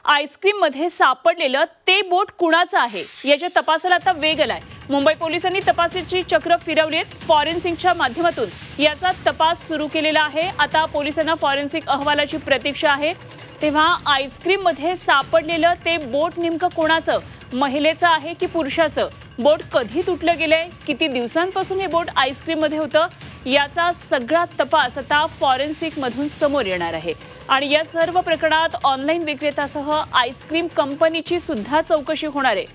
Ice cream मध्ये सापडलेलं ते बोट कुणाचं आहे याच्या तपासाला आता वेग आलाय। मुंबई पोलिसांनी तपासाची चक्र फिरवली आहेत। फॉरेन्सिकच्या माध्यमातून याचा तपास सुरू केलेला आहे। आता पोलिसांना फॉरेन्सिक अहवालाची प्रतीक्षा आहे। तेव्हा आईस्क्रीम मध्ये सापडलेलं ते बोट नेमकं कोणाचं, महिलेचं आहे की पुरुषाचं, बोट कधी तुटलं गेलंय, किती दिवसांपासून हे बोट आईस्क्रीम मध्ये होतं, याचा सगळा तपास आता फॉरेन्सिक मधून समोर येणार आहे। आणि या सर्व प्रकरणात ऑनलाईन विक्रेत्यासह आईस्क्रीम कंपनीची सुद्धा चौकशी होणार आहे।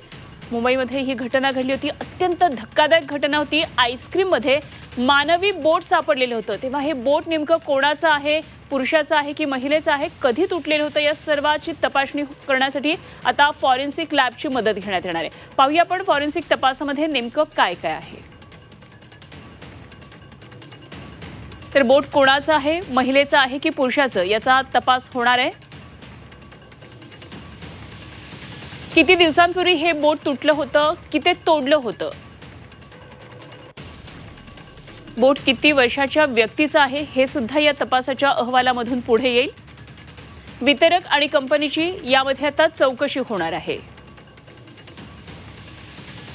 मुंबईमध्ये ही घटना घडली होती, अत्यंत धक्कादायक घटना होती। आईस्क्रीम मध्ये मानवी बोट सापडलेलं होतं। तेव्हा हे बोट नेमकं कोणाचं आहे, पुरुषाचं आहे की महिलेचं आहे, कधी तुटलेलं होतं, या सर्वाची तपासणी करण्यासाठी आता फॉरेन्सिक लॅबची मदत घेण्यात येणार आहे। पाहूया आपण फॉरेन्सिक तपासामध्ये नेमकं काय काय आहे। तर बोट कोणाचं आहे, महिलेचं आहे की पुरुषाचं, याचा तपास होणार आहे। किती दिवसांपूर्वी हे बोट तुटलं होतं, की ते तोडलं होतं, बोट किती वर्षाच्या व्यक्तीचं आहे हे सुद्धा या तपासाच्या अहवालामधून पुढे येईल। वितरक आणि कंपनीची यामध्ये आता चौकशी होणार आहे।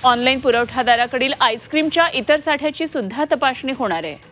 ऑनलाईन पुरवठादाराकडील आईस्क्रीमच्या इतर साठ्याची सुद्धा तपासणी होणार आहे।